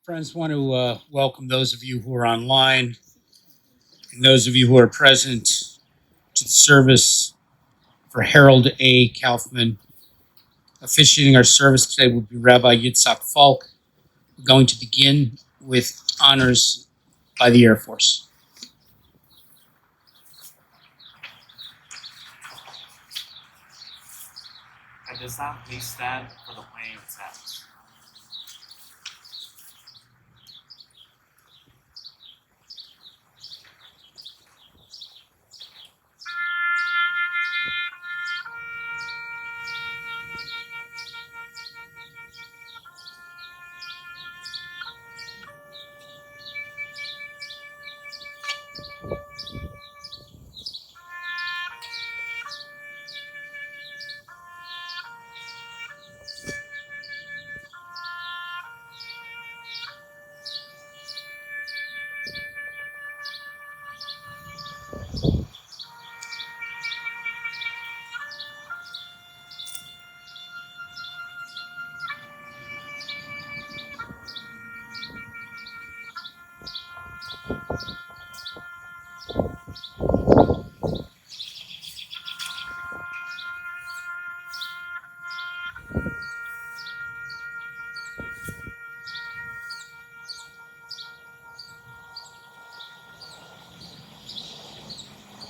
Friends, want to welcome those of you who are online and those of you who are present to the service for Harold A. Kaufman. Officiating our service today will be Rabbi Yitzhak Falk. We're going to begin with honors by the Air Force. At this time, please stand for the playing of taps.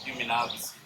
You may now be seated.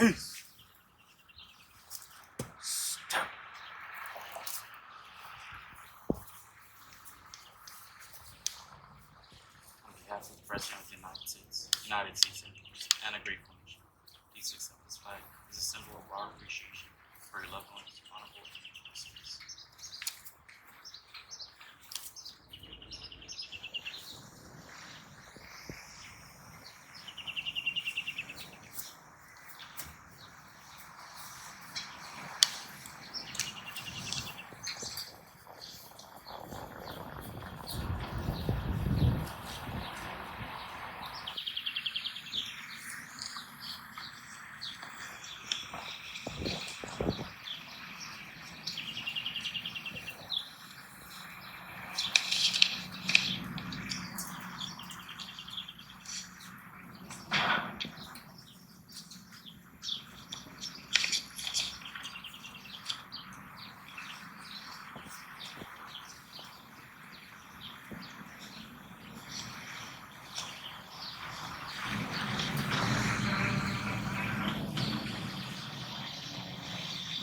Peace. On behalf of the President of the United States and a grateful nation, please accept this flag as a symbol of our appreciation for your loved ones, honorable service.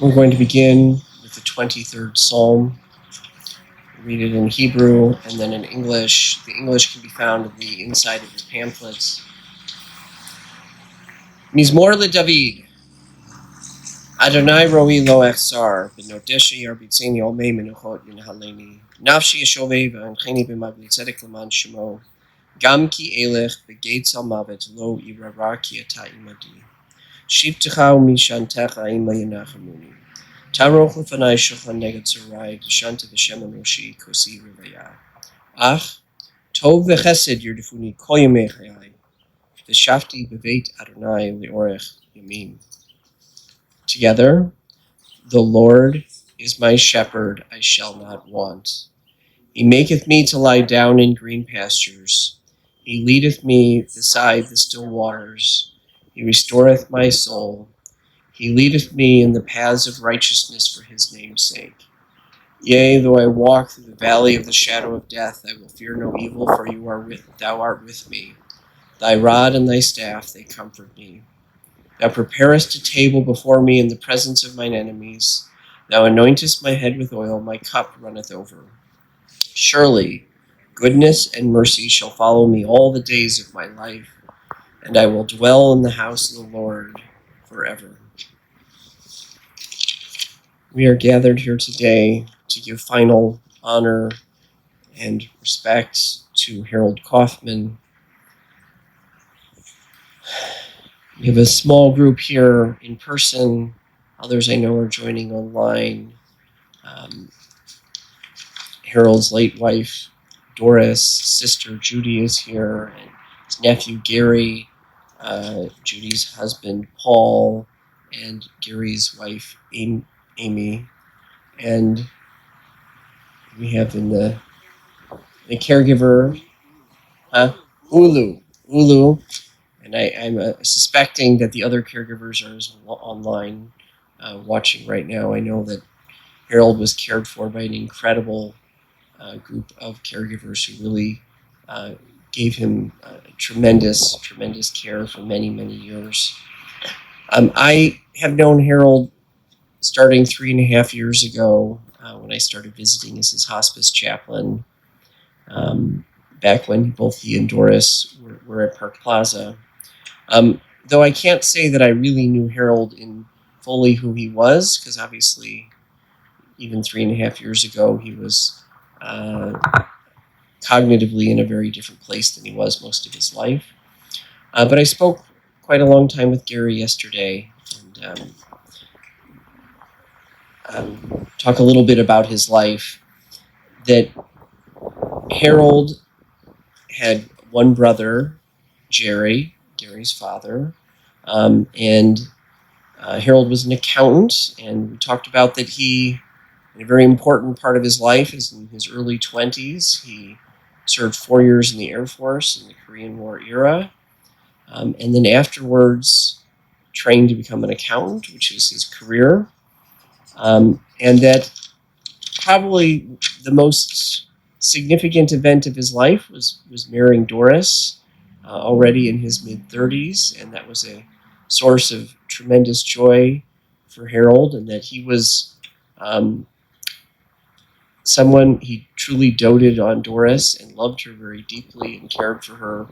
We're going to begin with the 23rd Psalm. Read it in Hebrew and then in English. The English can be found on the inside of your pamphlets. Mizmor LeDavid. Adonai roi lo echsar, b'nodesha yarbitzeni olmei menuchot yinhaleni. Nafshi yeshovei v'ancheni b'magli tzedek leman shemo. Gam ki elech b'geitz al mavet lo irara ki ata imadi. Shivtecha u'mishantecha ima yenachamuni. Taroch lefanai shulchan neged tzarai, deshanta v'shem anoshi kosi rivaya. Ach, tov v'chesed yerdefuni kol yemei chayai. V'shafti b'veit Adonai le'orech yamim. Together, the Lord is my shepherd, I shall not want. He maketh me to lie down in green pastures. He leadeth me beside the still waters. He restoreth my soul. He leadeth me in the paths of righteousness for his name's sake. Yea, though I walk through the valley of the shadow of death, I will fear no evil, for thou art with me. Thy rod and thy staff, they comfort me. Thou preparest a table before me in the presence of mine enemies. Thou anointest my head with oil, my cup runneth over. Surely goodness and mercy shall follow me all the days of my life, and I will dwell in the house of the Lord forever. We are gathered here today to give final honor and respect to Harold Kaufman. We have a small group here in person. Others I know are joining online. Harold's late wife, Doris, sister Judy is here, and his nephew Gary, Judy's husband Paul, and Gary's wife Amy. And we have in the caregiver, Ulu. And I'm suspecting that the other caregivers are online watching right now. I know that Harold was cared for by an incredible group of caregivers who really gave him tremendous care for many, many years. I have known Harold starting 3.5 years ago when I started visiting as his hospice chaplain, back when both he and Doris were at Park Plaza. Though I can't say that I really knew Harold in fully who he was, because obviously even 3.5 years ago he was cognitively in a very different place than he was most of his life. But I spoke quite a long time with Gary yesterday, and talk a little bit about his life. That Harold had one brother, Jerry, Gary's father, and Harold was an accountant, and we talked about that he, in a very important part of his life, is in his early 20s. He served 4 years in the Air Force in the Korean War era, and then afterwards trained to become an accountant, which is his career, and that probably the most significant event of his life was marrying Doris, already in his mid-30s, and that was a source of tremendous joy for Harold, and that he was someone he truly doted on Doris and loved her very deeply and cared for her.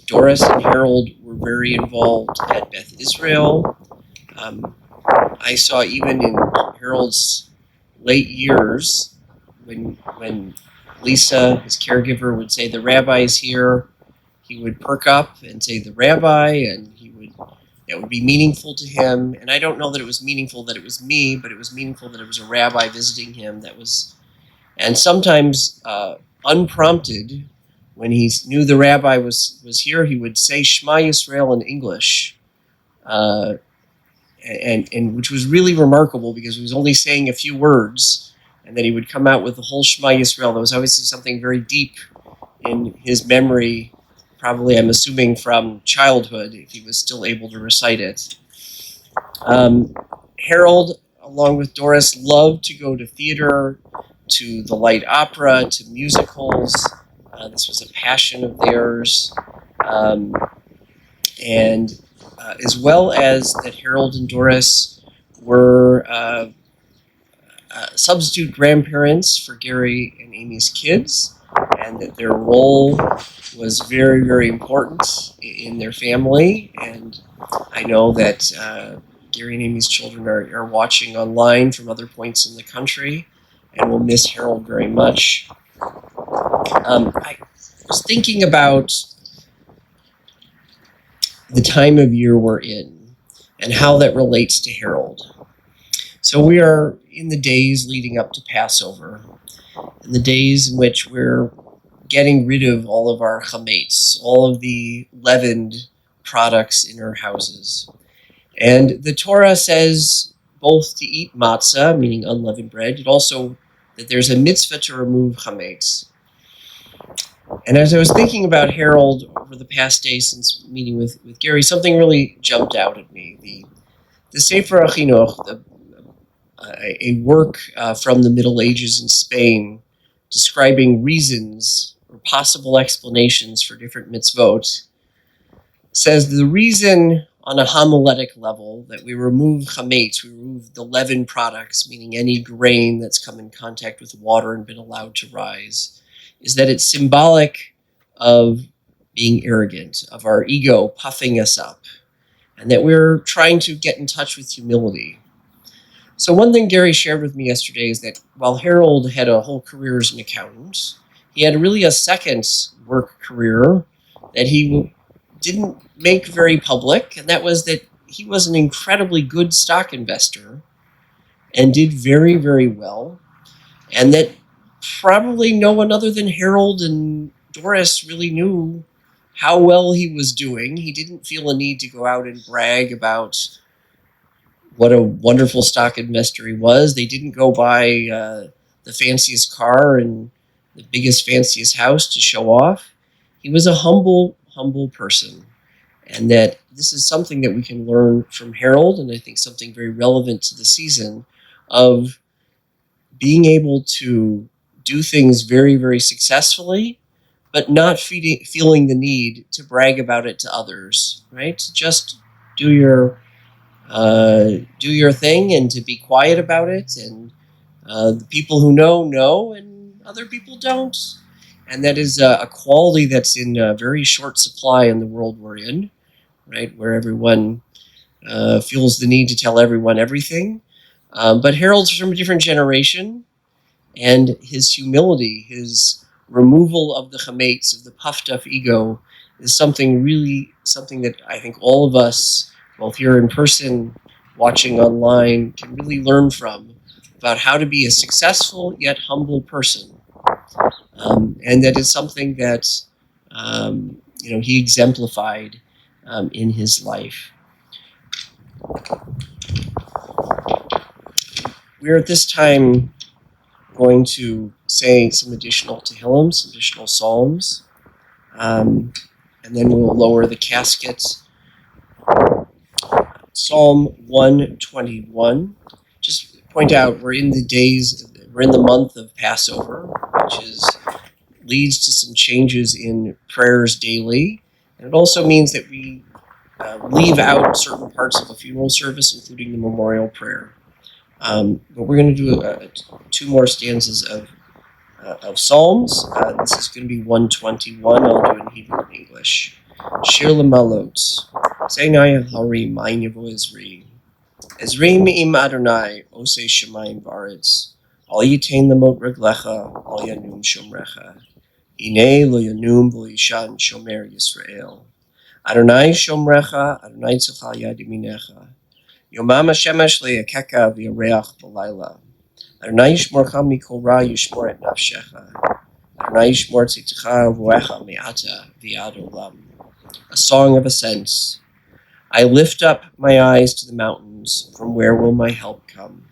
Doris and Harold were very involved at Beth Israel. I saw even in Harold's late years when Lisa, his caregiver, would say, "The rabbi is here," he would perk up and say, "The rabbi," and that would be meaningful to him. And I don't know that it was meaningful that it was me, but it was meaningful that it was a rabbi visiting him. And sometimes unprompted, when he knew the rabbi was here, he would say Shema Yisrael in English, and which was really remarkable because he was only saying a few words, and then he would come out with the whole Shema Yisrael. There was obviously something very deep in his memory, probably I'm assuming from childhood, if he was still able to recite it. Harold, along with Doris, loved to go to theater, to the light opera, to musicals. This was a passion of theirs. And as well as that Harold and Doris were substitute grandparents for Gary and Amy's kids, and that their role was very, very important in their family. And I know that Gary and Amy's children are watching online from other points in the country and will miss Harold very much. I was thinking about the time of year we're in and how that relates to Harold. So we are in the days leading up to Passover, in the days in which we're getting rid of all of our chametz, all of the leavened products in our houses. And the Torah says both to eat matzah, meaning unleavened bread, and also that there's a mitzvah to remove chametz. And as I was thinking about Harold over the past day since meeting with Gary, something really jumped out at me. The Sefer HaChinuch, a work from the Middle Ages in Spain, describing reasons or possible explanations for different mitzvot, says the reason on a homiletic level that we remove chametz, we remove the leavened products, meaning any grain that's come in contact with water and been allowed to rise, is that it's symbolic of being arrogant, of our ego puffing us up, and that we're trying to get in touch with humility. So one thing Gary shared with me yesterday is that while Harold had a whole career as an accountant, he had really a second work career that he didn't make very public, and that was that he was an incredibly good stock investor and did very, very well, and that probably no one other than Harold and Doris really knew how well he was doing. He didn't feel a need to go out and brag about what a wonderful stock investor he was. They didn't go buy the fanciest car and the biggest, fanciest house to show off. He was a humble, humble person. And that this is something that we can learn from Harold, and I think something very relevant to the season, of being able to do things very, very successfully, but not feeling the need to brag about it to others, right? To just do your thing and to be quiet about it, and the people who know, and other people don't. And that is a quality that's in very short supply in the world we're in, right? Where everyone feels the need to tell everyone everything. But Harold's from a different generation, and his humility, his removal of the chametz, of the puffed up ego, is something that I think all of us, both here in person, watching online, can really learn from, about how to be a successful yet humble person. And that is something that he exemplified in his life. We're at this time going to say some additional Tehillim, some additional Psalms, and then we'll lower the casket. Psalm 121. Just point out, we're in the month of Passover, which leads to some changes in prayers daily, And it also means that we leave out certain parts of a funeral service, including the memorial prayer. But we're going to do two more stanzas of Psalms. This is going to be 121. I'll do it in Hebrew and English. Shir Lamalot. Zainai Harim, Mein Yavo Ezri. Ezri Me'im Adonai, Ose Shemayim Baretz. Al Yitain Lamot Reglecha, Al Yanum Shomrecha. Ine Lo Yanum Vo Yishan Shomer Yisrael. Adonai Shomrecha, Adonai Tzachal Yad Yaminecha. Yomam HaShemesh Le'yakeka V'yareach B'layla. Adonai Yishmorcha Mikol Ra Yishmor Et Nafshecha. Adonai Yishmor Tzitcha V'echa Me'ata V'yad Olam. A Song of Ascents. I lift up my eyes to the mountains. From where will my help come?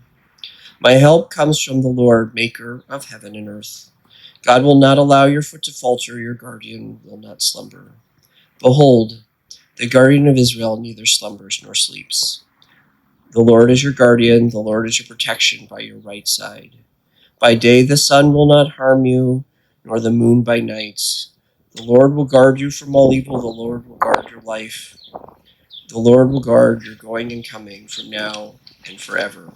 My help comes from the Lord, maker of heaven and earth. God will not allow your foot to falter, your guardian will not slumber. Behold, the guardian of Israel neither slumbers nor sleeps. The Lord is your guardian, the Lord is your protection by your right side. By day the sun will not harm you, nor the moon by night. The Lord will guard you from all evil, the Lord will guard your life. The Lord will guard your going and coming from now and forever.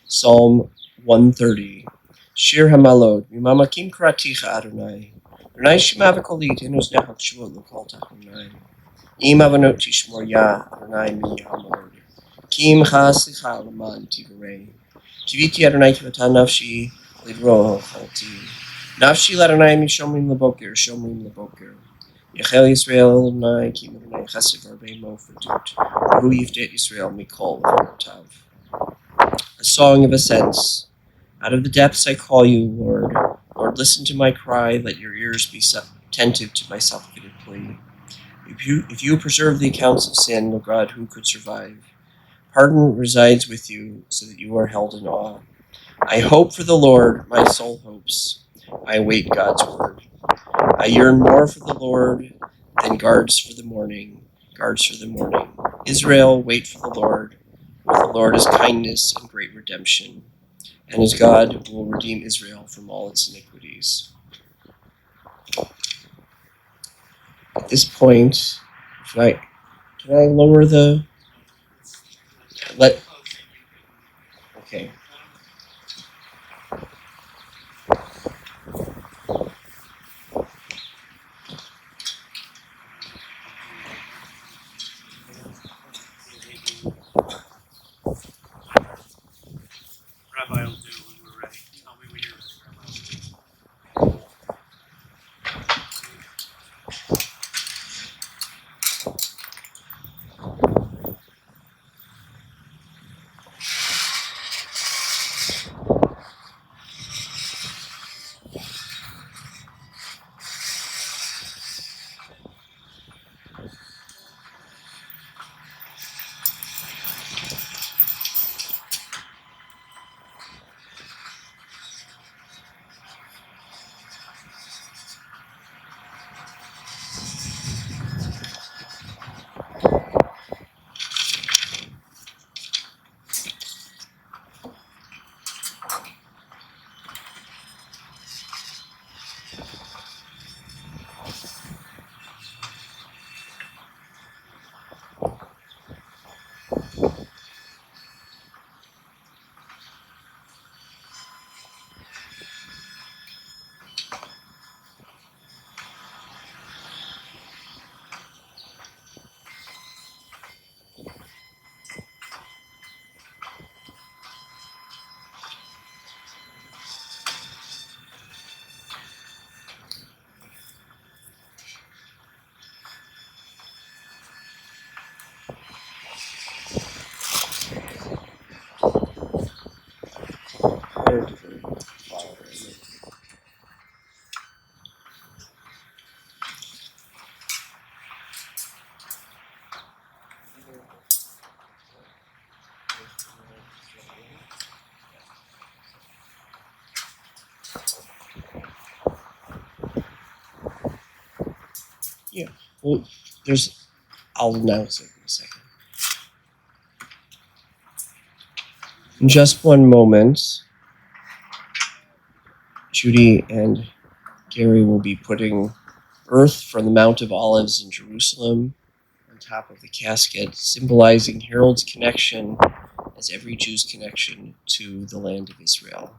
Psalm 130. Shir Hamalot, Mimamakim Karaticha Adonai. Adonai Shema V'kolit, Enos Nechak Shavuot L'kol Tachonai. Im Avanot Tishmor Ya, Adonai Mi Yamor. Kim Chaslicha L'man Tivarei. Kiviti Adonai Kivatan Nafshi, Lidro Chalti. Nafshi L'Adonai Mishomrim L'boker, Shomrim L'boker. Yechel Yisrael Adonai, Kim Adonai Chesed V'arbei Mo Fadut. Hu Yifdet Yisrael Mikol V'rotav. A Song of Ascents. Out of the depths I call you, Lord. Lord, listen to my cry. Let your ears be attentive to my supplicated plea. If you preserve the accounts of sin, O God, who could survive? Pardon resides with you, so that you are held in awe. I hope for the Lord, my soul hopes. I await God's word. I yearn more for the Lord than guards for the morning. Guards for the morning. Israel, wait for the Lord. For the Lord is kindness and great redemption, and his God will redeem Israel from all its iniquities. At this point, can I lower the... Okay. Rabbi will do when we're ready. Tell me when you're ready, Rabbi. Yeah. Well, I'll announce it in a second. In just one moment, Judy and Gary will be putting earth from the Mount of Olives in Jerusalem on top of the casket, symbolizing Harold's connection as every Jew's connection to the land of Israel.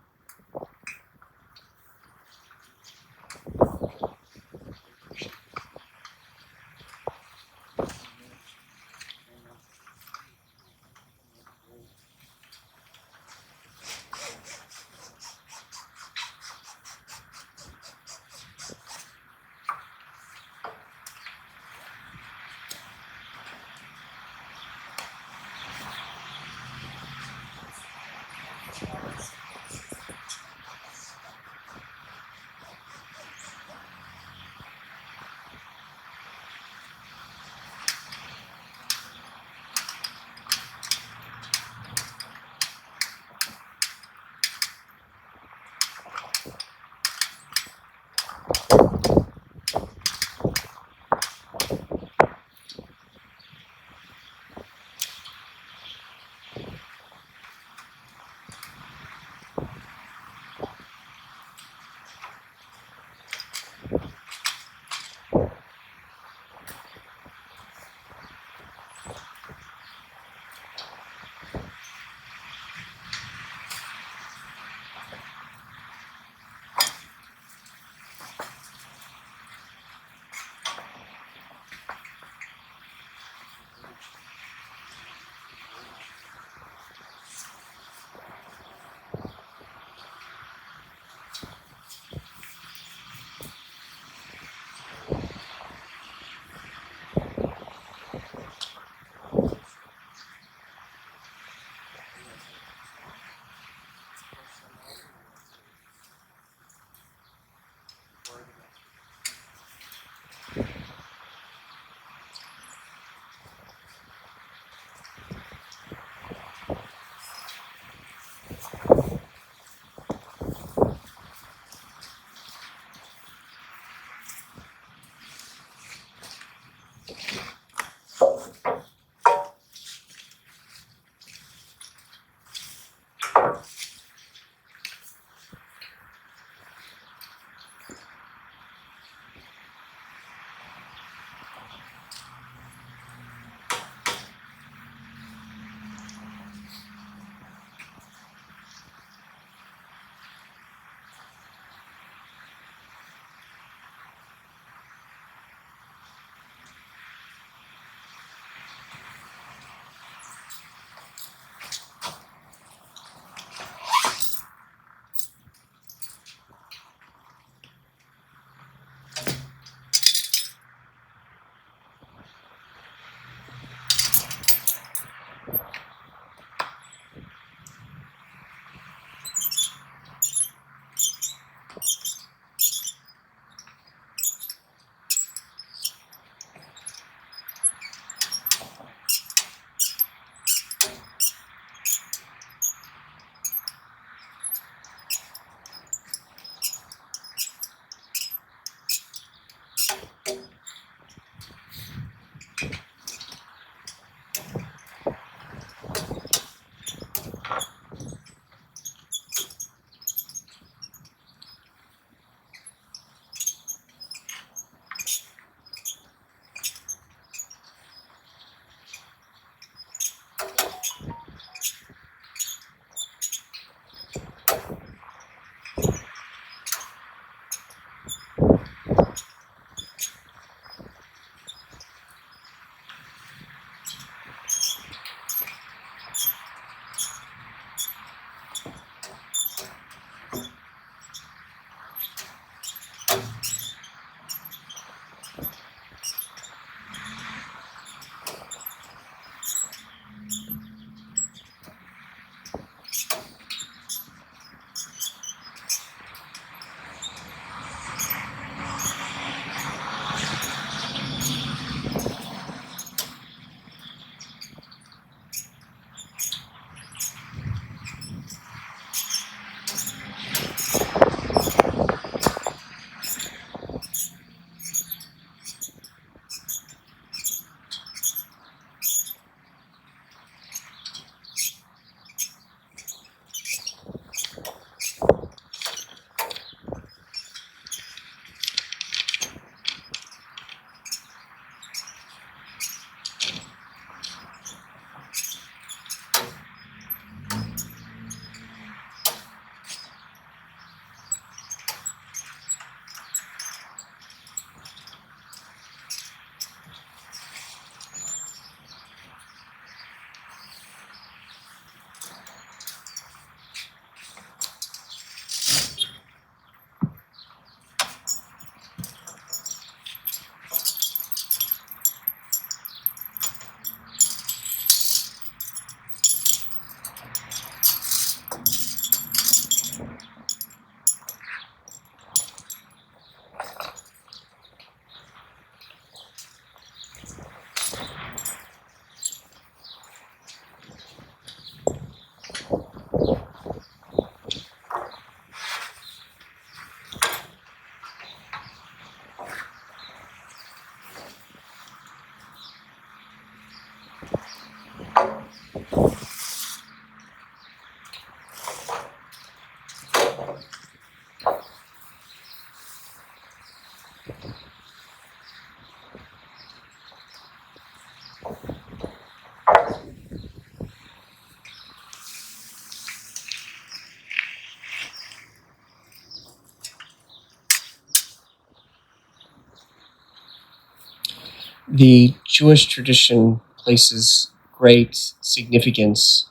The Jewish tradition places great significance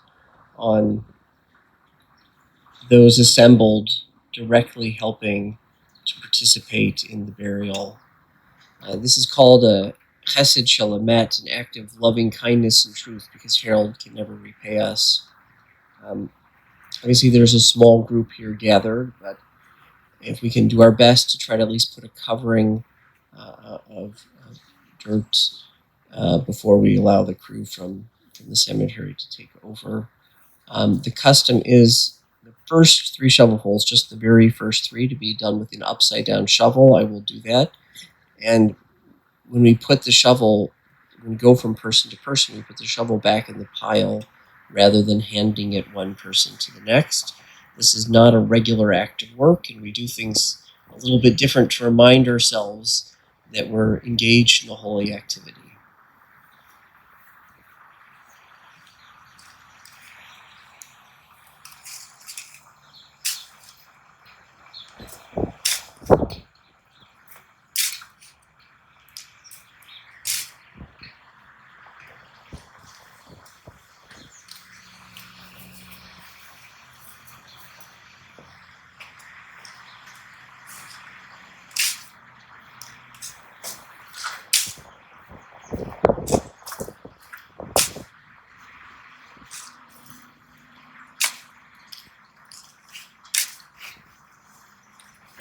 on those assembled directly helping to participate in the burial. This is called a chesed shel emet, an act of loving kindness and truth, because Harold can never repay us. Obviously, there's a small group here gathered, but if we can do our best to try to at least put a covering of dirt before we allow the crew from the cemetery to take over. The custom is the first 3 shovel holes, just the very first 3, to be done with an upside down shovel. I will do that. And when we put the shovel, when we go from person to person, we put the shovel back in the pile rather than handing it one person to the next. This is not a regular act of work, and we do things a little bit different to remind ourselves that we're engaged in a holy activity.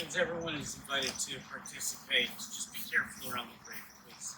Friends, everyone is invited to participate. Just be careful around the grave, please.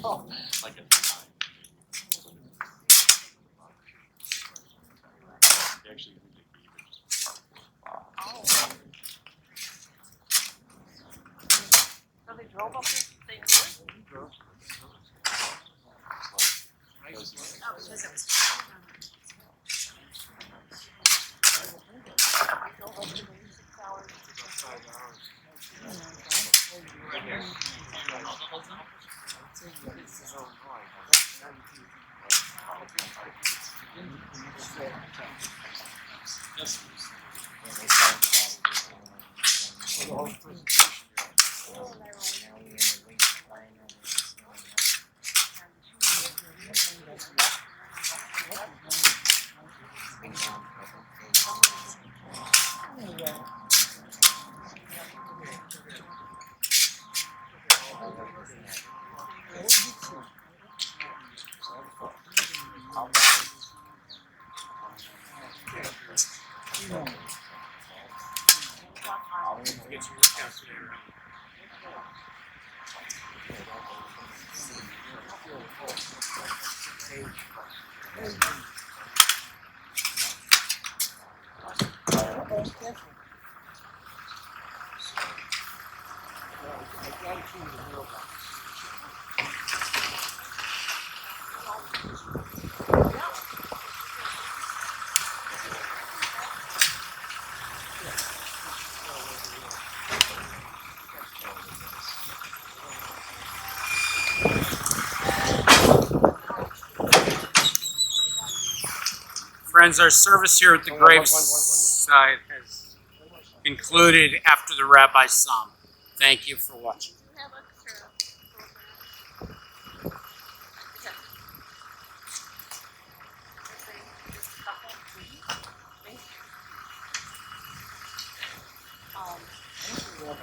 Like a tie. They actually moved it for you, just So they drove up this thing north? Friends, our service here at the graveside has concluded after the rabbi's psalm. Thank you for watching.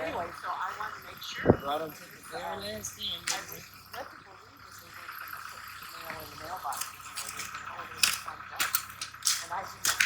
Anyway, so I want to make sure. Brought them to the very last thing. I was led to believe that they were going to put the mail in the mailbox. You know, they can order it from that. And I didn't.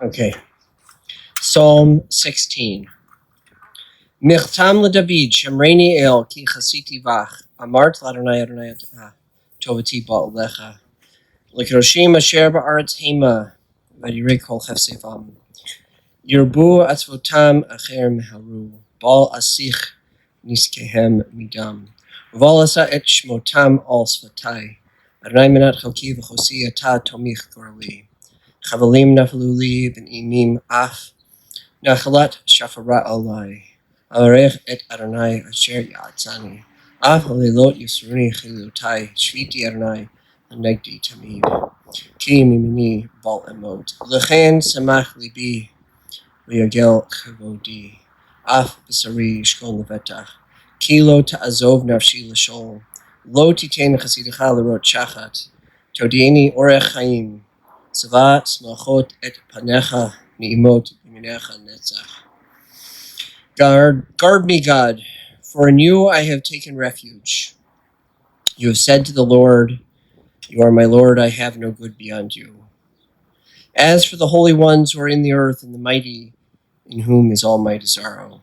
Okay. Psalm 16. Mirtam LeDavid, Shemreni El, Ki Chasiti Vach, Amart Ladonai Adonai Tovati Ba'alecha, L'Kiroshim Asher Ba'aretz Hema, V'direi Kol Chefsevam, Yirbu Atzvotam Acher Meharu, Bal Asich Niskehem Midam, V'valasa Et Shmotam Al Svatai, Adonai Menat Chalki V'chosi Ata Tomich Gorali, Chavalim Nafaluli Ben Imim Af, Nachalat Shafara Alai, Alarech Et Adonai Asher Yatzani, Af Halilot Yisruni Chilutai, Shviti Adonai, Negdi Tamid, Ki Mimini Bal Emot, Lechen Samach Libi, Liagel Chavodi, Af Basari Shkol Levetach, Kilo Ta'azov Nafshi Lashol, Lo Titain Chasidecha Lerot Shachat, Todieni Orech Chaim, Savat Smachot Et Panecha Ni'imot Yiminecha Netzach. Guard me, God, for in you I have taken refuge. You have said to the Lord, you are my Lord, I have no good beyond you. As for the holy ones who are in the earth and the mighty, in whom is all my sorrow.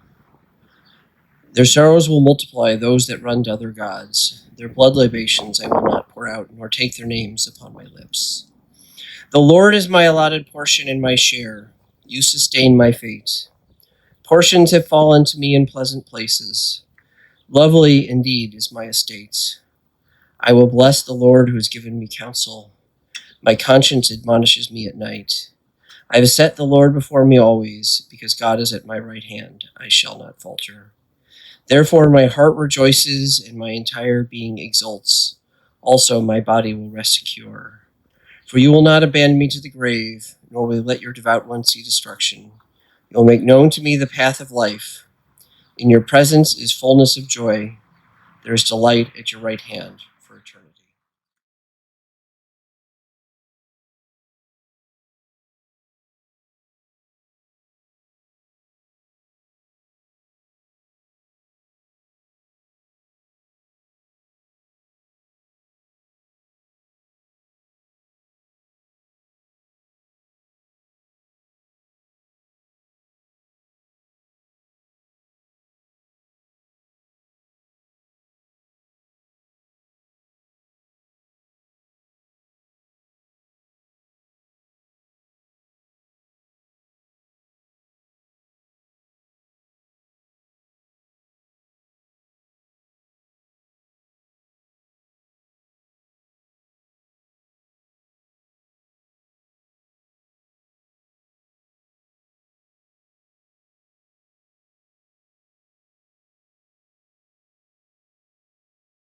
Their sorrows will multiply, those that run to other gods. Their blood libations I will not pour out, nor take their names upon my lips. The Lord is my allotted portion and my share. You sustain my fate. Portions have fallen to me in pleasant places. Lovely indeed is my estate. I will bless the Lord who has given me counsel. My conscience admonishes me at night. I have set the Lord before me always, because God is at my right hand. I shall not falter. Therefore my heart rejoices, and my entire being exults. Also my body will rest secure. For you will not abandon me to the grave, nor will you let your devout one see destruction. You will make known to me the path of life. In your presence is fullness of joy. There is delight at your right hand.